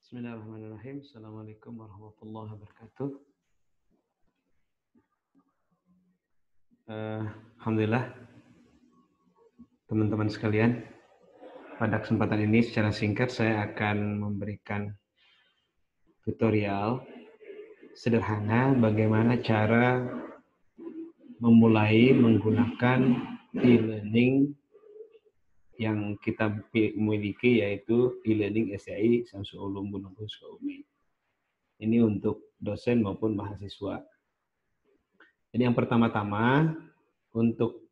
Bismillahirrahmanirrahim. Assalamualaikum warahmatullahi wabarakatuh. Alhamdulillah, teman-teman sekalian. Pada kesempatan ini secara singkat saya akan memberikan tutorial sederhana bagaimana cara memulai menggunakan e-learning yang kita miliki, yaitu e-learning STAI Syamsul Ulum Gunung Sukabumi. Ini untuk dosen maupun mahasiswa. Jadi yang pertama-tama, untuk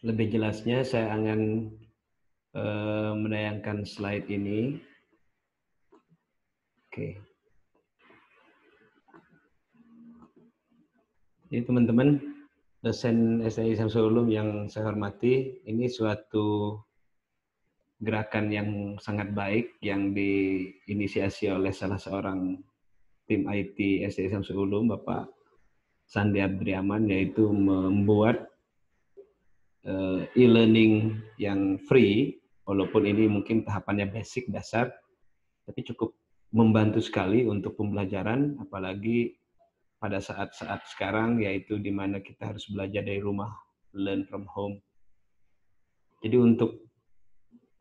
lebih jelasnya saya akan menayangkan slide ini. Oke. Jadi teman-teman dosen STAI Syamsul Ulum yang saya hormati, ini suatu gerakan yang sangat baik yang diinisiasi oleh salah seorang tim IT STAI Syamsul Ulum, Bapak Sandi Abdriaman, yaitu membuat e-learning yang free, walaupun ini mungkin tahapannya basic, dasar, tapi cukup membantu sekali untuk pembelajaran, apalagi pada saat-saat sekarang, yaitu di mana kita harus belajar dari rumah, learn from home. Jadi untuk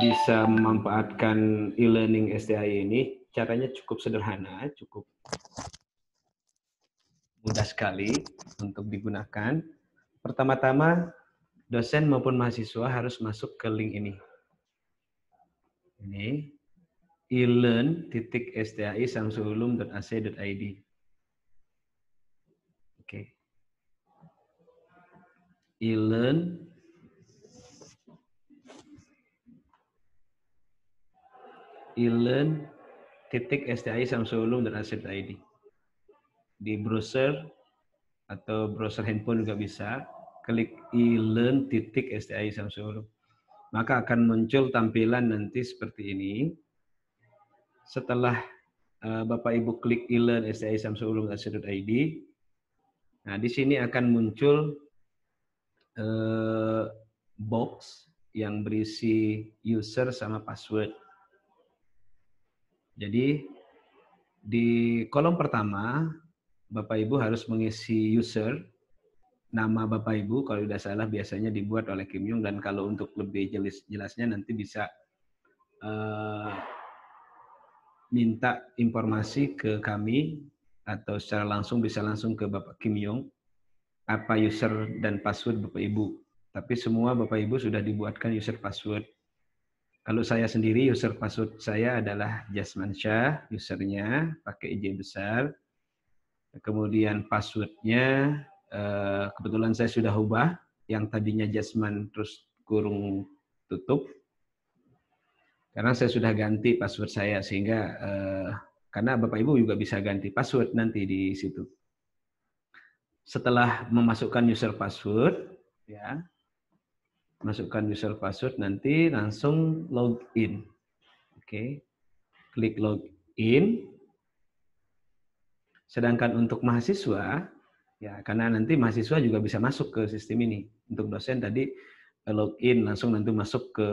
bisa memanfaatkan e-learning STAI ini, caranya cukup sederhana, cukup mudah sekali untuk digunakan. Pertama-tama, dosen maupun mahasiswa harus masuk ke link ini. Ini elearn.stai.samsululum.ac.id. Oke. elearn.stai.samsululum.ac.id. Di browser atau browser handphone juga bisa, klik elearn.stai Syamsul Ulum. Maka akan muncul tampilan nanti seperti ini. Setelah Bapak Ibu klik elearn.stai Syamsul Ulum.ac.id, nah di sini akan muncul box yang berisi user sama password. Jadi di kolom pertama Bapak Ibu harus mengisi user, nama Bapak Ibu, kalau tidak salah biasanya dibuat oleh Kim Yung, dan kalau untuk lebih jelasnya nanti bisa minta informasi ke kami atau secara langsung bisa langsung ke Bapak Kim Yung apa user dan password Bapak Ibu. Tapi semua Bapak Ibu sudah dibuatkan user password. Kalau saya sendiri, user password saya adalah Jasman Syah, usernya pakai IJ besar. Kemudian passwordnya kebetulan saya sudah ubah, yang tadinya Jasman terus kurung tutup, karena saya sudah ganti password saya, sehingga karena Bapak Ibu juga bisa ganti password nanti di situ. Setelah memasukkan user password, ya, masukkan user password, nanti langsung login. Oke, klik login. Sedangkan untuk mahasiswa, ya, karena nanti mahasiswa juga bisa masuk ke sistem ini. Untuk dosen tadi login langsung nanti masuk ke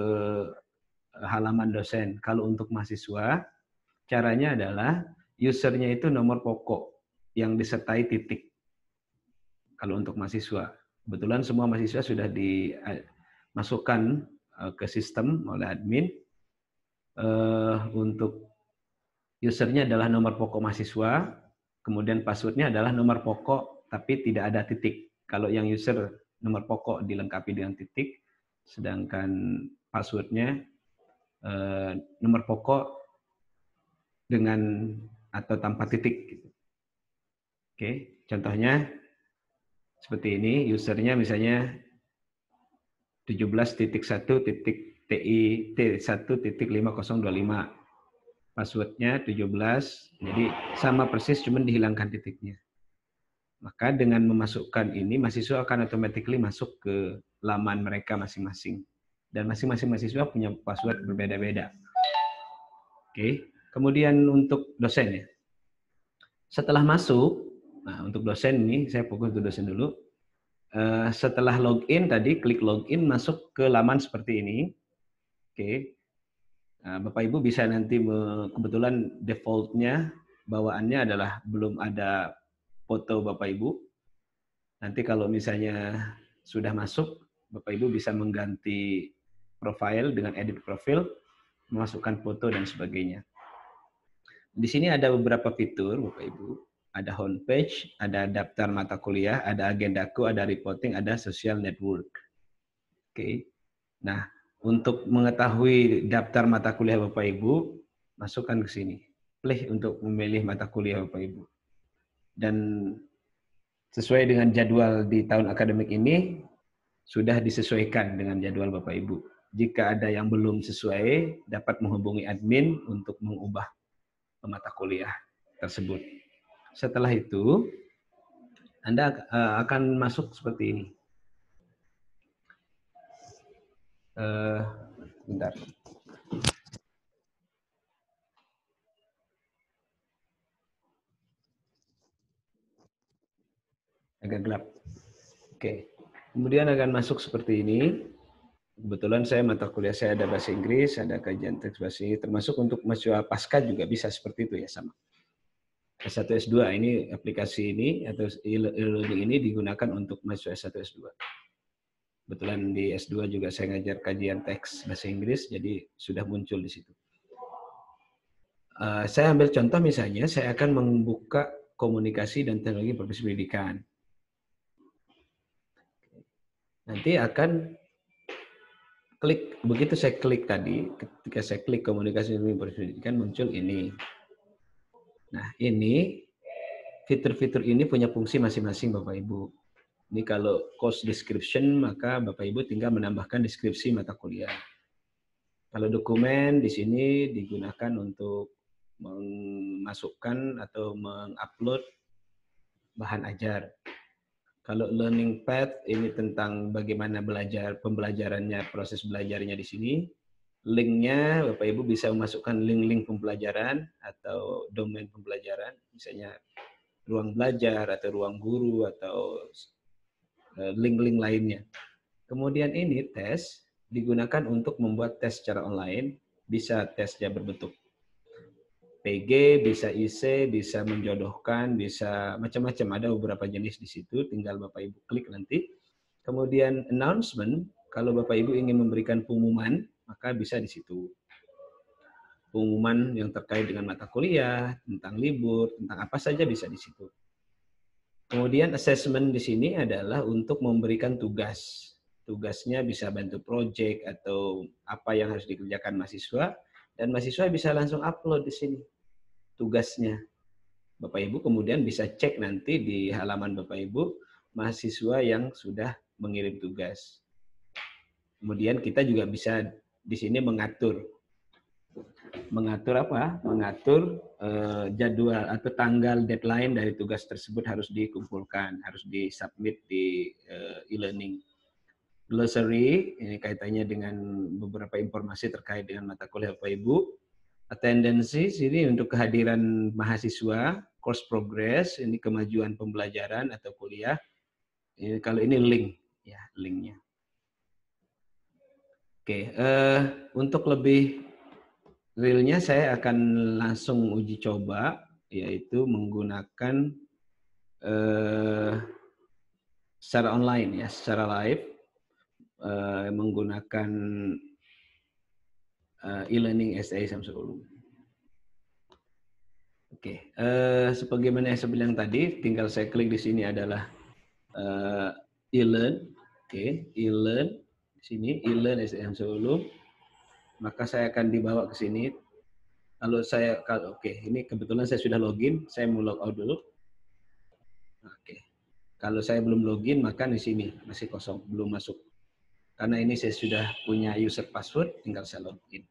halaman dosen. Kalau untuk mahasiswa, caranya adalah usernya itu nomor pokok yang disertai titik. Kalau untuk mahasiswa, kebetulan semua mahasiswa sudah dimasukkan ke sistem oleh admin. Untuk usernya adalah nomor pokok mahasiswa, kemudian passwordnya adalah nomor pokok tapi tidak ada titik. Kalau yang user nomor pokok dilengkapi dengan titik, sedangkan passwordnya nomor pokok dengan atau tanpa titik. Oke, contohnya seperti ini, usernya misalnya 17.1.TI-T1.5025, passwordnya 17, jadi sama persis, cuma dihilangkan titiknya. Maka dengan memasukkan ini, mahasiswa akan automatically masuk ke laman mereka masing-masing. Dan masing-masing mahasiswa punya password berbeda-beda. Oke, kemudian untuk dosen ya. Setelah masuk, nah untuk dosen ini, saya fokus untuk dosen dulu. Setelah login tadi, klik login, masuk ke laman seperti ini. Oke. Bapak Ibu bisa nanti kebetulan defaultnya bawaannya adalah belum ada foto Bapak Ibu. Nanti kalau misalnya sudah masuk, Bapak Ibu bisa mengganti profile dengan edit profil, memasukkan foto dan sebagainya. Di sini ada beberapa fitur Bapak Ibu. Ada homepage, ada daftar mata kuliah, ada agendaku, ada reporting, ada social network. Oke. Nah, untuk mengetahui daftar mata kuliah Bapak Ibu, masukkan ke sini. Pilih untuk memilih mata kuliah Bapak Ibu. Dan sesuai dengan jadwal di tahun akademik ini, sudah disesuaikan dengan jadwal Bapak Ibu. Jika ada yang belum sesuai, dapat menghubungi admin untuk mengubah mata kuliah tersebut. Setelah itu, Anda akan masuk seperti ini. Bentar. Agak gelap. Oke. Kemudian akan masuk seperti ini. Kebetulan saya mata kuliah saya ada bahasa Inggris, ada kajian teks bahasa Inggris, termasuk untuk mahasiswa pasca juga bisa seperti itu ya, sama. S1 S2 ini aplikasi ini atau e-learning ini digunakan untuk mahasiswa S1 S2. Kebetulan di S2 juga saya ngajar kajian teks bahasa Inggris, jadi sudah muncul di situ. Saya ambil contoh misalnya, saya akan membuka komunikasi dan teknologi informasi pendidikan. Nanti akan klik, begitu saya klik tadi, ketika saya klik komunikasi dan informasi pendidikan muncul ini. Nah, ini fitur-fitur ini punya fungsi masing-masing Bapak Ibu. Ini kalau course description, maka Bapak Ibu tinggal menambahkan deskripsi mata kuliah. Kalau dokumen di sini digunakan untuk memasukkan atau mengupload bahan ajar. Kalau learning path ini tentang bagaimana belajar, pembelajarannya, proses belajarnya di sini. Linknya Bapak Ibu bisa memasukkan link-link pembelajaran atau domain pembelajaran, misalnya ruang belajar atau ruang guru atau link-link lainnya. Kemudian ini tes digunakan untuk membuat tes secara online, bisa tesnya berbentuk PG, bisa IC, bisa menjodohkan, bisa macam-macam. Ada beberapa jenis di situ, tinggal Bapak Ibu klik nanti. Kemudian announcement, kalau Bapak Ibu ingin memberikan pengumuman, maka bisa di situ. Pengumuman yang terkait dengan mata kuliah, tentang libur, tentang apa saja bisa di situ. Kemudian assessment di sini adalah untuk memberikan tugas. Tugasnya bisa bantu project atau apa yang harus dikerjakan mahasiswa, dan mahasiswa bisa langsung upload di sini tugasnya. Bapak Ibu kemudian bisa cek nanti di halaman Bapak Ibu mahasiswa yang sudah mengirim tugas. Kemudian kita juga bisa di sini mengatur apa? Mengatur jadwal atau tanggal deadline dari tugas tersebut harus dikumpulkan, harus disubmit di e-learning. Glossary ini kaitannya dengan beberapa informasi terkait dengan mata kuliah Bapak Ibu. Attendance ini untuk kehadiran mahasiswa, course progress, ini kemajuan pembelajaran atau kuliah. Ini, kalau ini link, ya linknya. Oke, untuk lebih realnya saya akan langsung uji coba, yaitu menggunakan secara online ya, secara live, menggunakan e-learning SAI Samsul Ulum. Oke, sebagaimana yang saya bilang tadi, tinggal saya klik di sini adalah e-learn, e-learn di sini e-learn SAI Samsul Ulum, maka saya akan dibawa ke sini. Ini kebetulan saya sudah login, saya mau log out dulu. Oke, kalau saya belum login, maka di sini masih kosong, belum masuk. Karena ini saya sudah punya user password, tinggal saya login.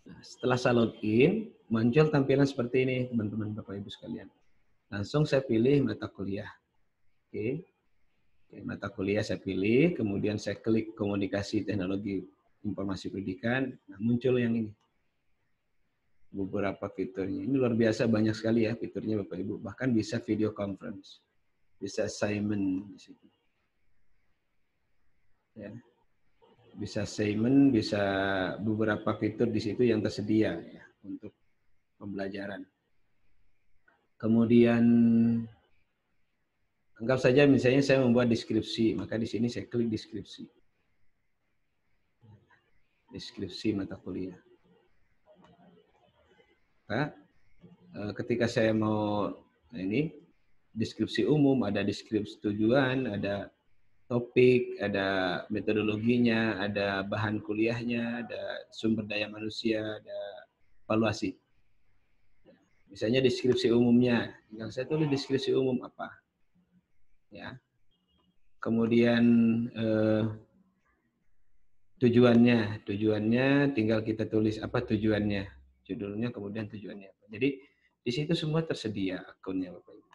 Nah, setelah saya login, muncul tampilan seperti ini, teman-teman Bapak Ibu sekalian. Langsung saya pilih mata kuliah. Oke, mata kuliah saya pilih, kemudian saya klik komunikasi teknologi informasi pendidikan, nah muncul yang ini. Beberapa fiturnya. Ini luar biasa, banyak sekali ya fiturnya Bapak Ibu. Bahkan bisa video conference, bisa assignment di situ. Ya. bisa assignment, bisa beberapa fitur di situ yang tersedia ya, untuk pembelajaran. Kemudian anggap saja misalnya saya membuat deskripsi, maka di sini saya klik deskripsi. Deskripsi mata kuliah. Maka ketika saya mau ini deskripsi umum, ada deskripsi tujuan, ada topik, ada metodologinya, ada bahan kuliahnya, ada sumber daya manusia, ada evaluasi. Misalnya deskripsi umumnya, tinggal saya tulis deskripsi umum apa, ya. Kemudian tujuannya tinggal kita tulis apa tujuannya, judulnya, kemudian tujuannya apa. Jadi di situ semua tersedia akunnya, Bapak Ibu.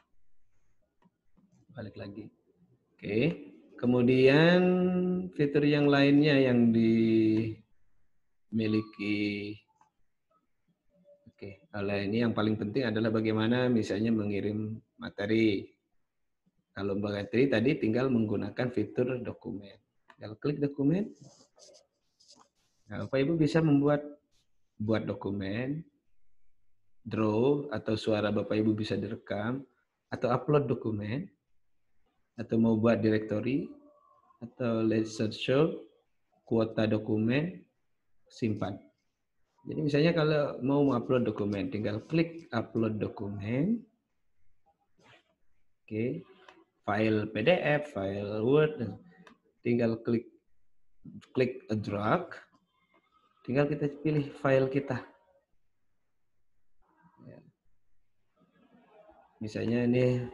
Balik lagi. Oke. Kemudian fitur yang lainnya yang dimiliki. Oke, ini yang paling penting adalah bagaimana misalnya mengirim materi. Kalau materi tadi tinggal menggunakan fitur dokumen. Tinggal klik dokumen. Nah, Bapak Ibu bisa buat dokumen, draw, atau suara Bapak Ibu bisa direkam, atau upload dokumen, atau mau buat directory, atau slideshow, kuota dokumen, simpan. Jadi misalnya kalau mau upload dokumen, tinggal klik upload dokumen. Oke, file PDF, file Word, tinggal klik drag, tinggal kita pilih file kita. Misalnya ini,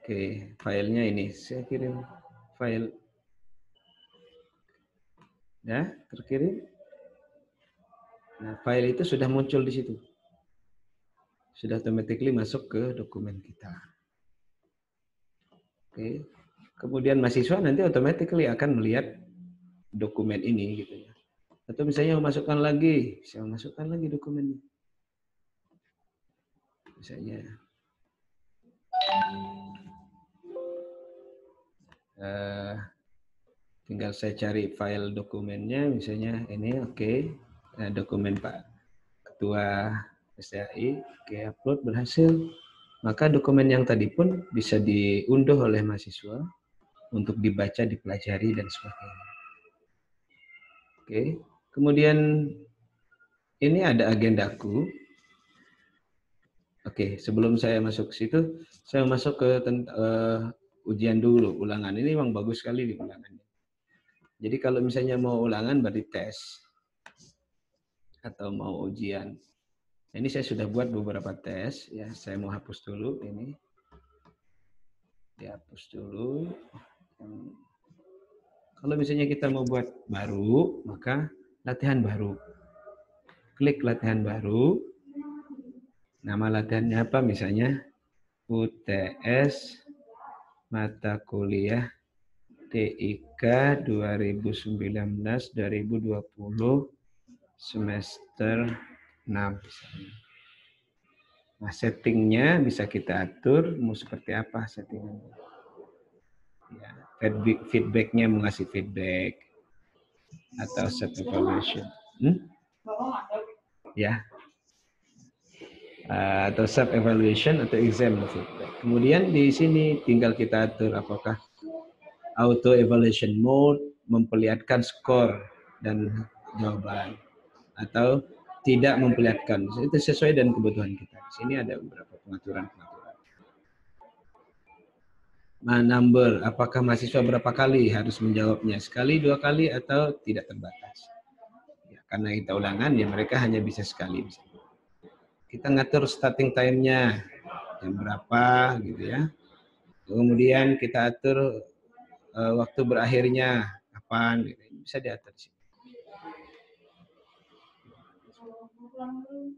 oke, filenya ini, saya kirim file, ya, terkirim. Nah, file itu sudah muncul di situ. Sudah automatically masuk ke dokumen kita. Oke. Kemudian mahasiswa nanti automatically akan melihat dokumen ini gitu ya. Atau misalnya memasukkan lagi, bisa memasukkan lagi dokumennya. Misalnya tinggal saya cari file dokumennya, misalnya ini, oke. Nah, dokumen Pak Ketua STAI, oke, upload berhasil. Maka dokumen yang tadi pun bisa diunduh oleh mahasiswa untuk dibaca, dipelajari, dan sebagainya. Oke, kemudian ini ada agendaku. Oke, sebelum saya masuk ke situ, saya masuk ke ujian dulu, ulangan. Ini memang bagus sekali di ulangannya. Jadi kalau misalnya mau ulangan berarti tes atau mau ujian. Ini saya sudah buat beberapa tes ya. Saya mau hapus dulu ini. Dihapus dulu. Kalau misalnya kita mau buat baru, maka latihan baru. Klik latihan baru. Nama latihannya apa misalnya? UTS mata kuliah TIK 2019-2020 semester 6. Nah, settingnya bisa kita atur mau seperti apa settingannya. Ya, feedbacknya mau ngasih feedback atau self evaluation. Ya. Atau self evaluation atau exam feedback. Kemudian di sini tinggal kita atur apakah auto evaluation mode, memperlihatkan skor dan jawaban, atau tidak memperlihatkan. Itu sesuai dengan kebutuhan kita. Di sini ada beberapa pengaturan-pengaturan. Number, apakah mahasiswa berapa kali harus menjawabnya? Sekali, 2 kali, atau tidak terbatas? Ya, karena kita ulangan, ya mereka hanya bisa sekali. Kita ngatur starting time-nya, jam berapa, gitu ya. Kemudian kita atur waktu berakhirnya, kapan, gitu. Bisa diatur di sini.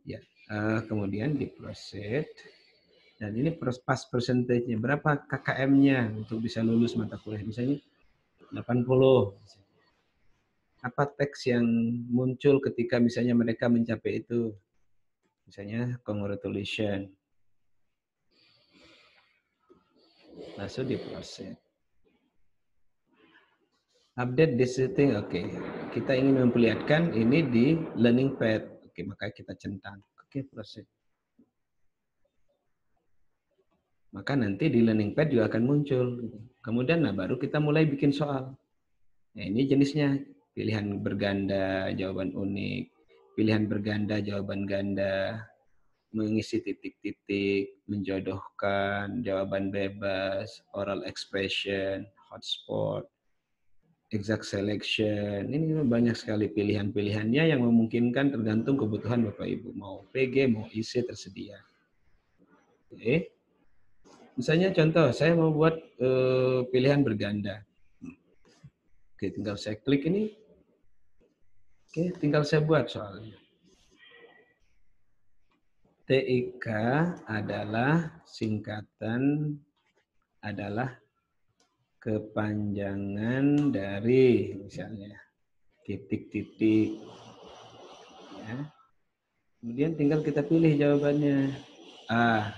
Ya, kemudian diproses. Dan ini pas persentasenya, berapa KKM-nya untuk bisa lulus mata kuliah. Misalnya 80. Apa teks yang muncul ketika misalnya mereka mencapai itu? Misalnya, congratulations. Langsung diproses. Update this setting, oke. Kita ingin memperlihatkan ini di learning pad. Oke, maka kita centang. Oke, proses. Maka nanti di learning pad juga akan muncul. Kemudian baru kita mulai bikin soal. Nah, ini jenisnya. Pilihan berganda, jawaban unik. Pilihan berganda, jawaban ganda. Mengisi titik-titik, menjodohkan, jawaban bebas, oral expression, hotspot, exact selection. Ini banyak sekali pilihan-pilihannya yang memungkinkan tergantung kebutuhan Bapak Ibu. Mau PG, mau IC tersedia. Oke. Misalnya contoh, saya mau buat pilihan berganda. Oke, tinggal saya klik ini. Oke, tinggal saya buat soalnya. TIK adalah singkatan adalah kepanjangan dari misalnya titik-titik. Ya. Kemudian tinggal kita pilih jawabannya. A.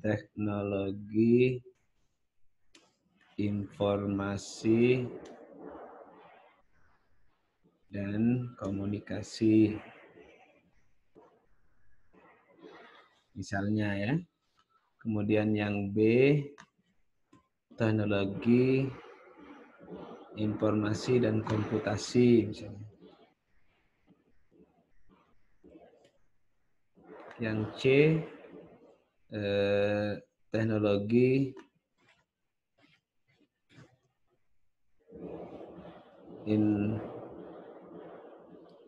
Teknologi informasi dan komunikasi. Misalnya ya. Kemudian yang B, teknologi informasi dan komputasi misalnya. Yang C, teknologi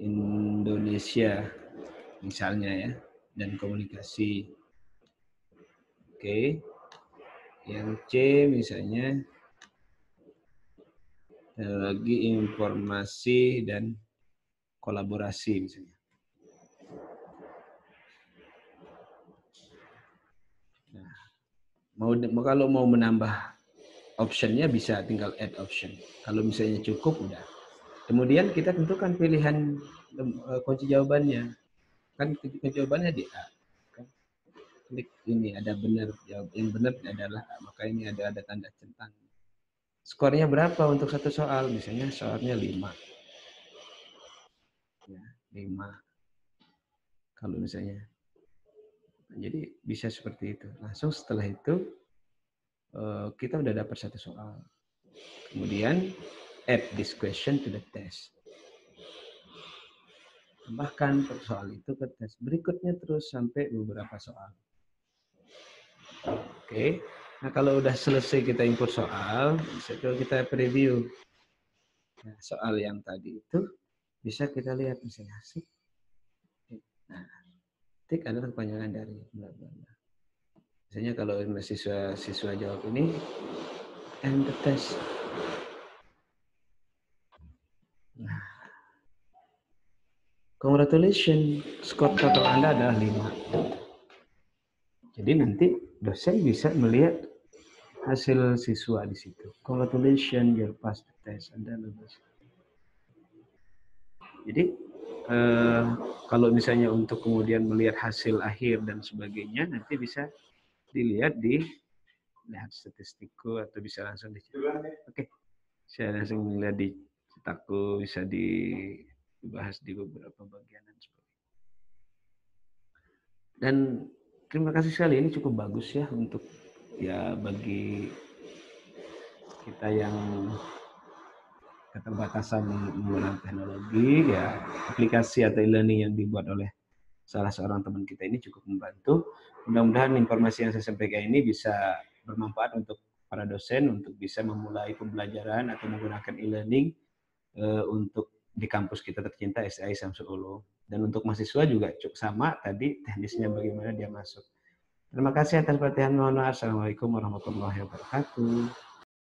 Indonesia misalnya ya, dan komunikasi. Oke. Yang C misalnya teknologi informasi dan kolaborasi misalnya. Nah, kalau mau menambah optionnya bisa tinggal add option. Kalau misalnya cukup udah. Kemudian kita tentukan pilihan kunci jawabannya. Kan kunci jawabannya di A. Kan? Klik ini ada benar, yang benar adalah A. Maka ini ada tanda centang. Skornya berapa untuk satu soal? Misalnya soalnya 5. Ya, 5. Kalau misalnya. Jadi bisa seperti itu. Langsung setelah itu kita udah dapat satu soal. Kemudian add this question to the test. Tambahkan soal itu ke tes. Berikutnya terus sampai beberapa soal. Oke. Nah, kalau udah selesai kita input soal, bisa kita preview. Nah, soal yang tadi itu bisa kita lihat misalnya sih. Nah, tik adalah kepanjangan dari bla bla bla. Misalnya kalau siswa jawab ini and the test. Nah, congratulations, skor total Anda adalah 5. Jadi nanti dosen bisa melihat hasil siswa di situ. Congratulations, you passed the test. Anda lulus. Jadi kalau misalnya untuk kemudian melihat hasil akhir dan sebagainya, nanti bisa dilihat di lihat statistikku atau bisa langsung Oke, saya langsung melihat di cetakku, bisa dibahas di beberapa bagian dan sebagainya. Dan terima kasih sekali, ini cukup bagus ya untuk ya bagi kita yang keterbatasan menggunakan teknologi, ya aplikasi atau e-learning yang dibuat oleh salah seorang teman kita ini cukup membantu. Mudah-mudahan informasi yang saya sampaikan ini bisa bermanfaat untuk para dosen untuk bisa memulai pembelajaran atau menggunakan e-learning untuk di kampus kita tercinta STI Samsul Ulum. Dan untuk mahasiswa juga cukup sama tadi teknisnya bagaimana dia masuk. Terima kasih atas perhatian. Mohon maaf. Assalamualaikum warahmatullahi wabarakatuh.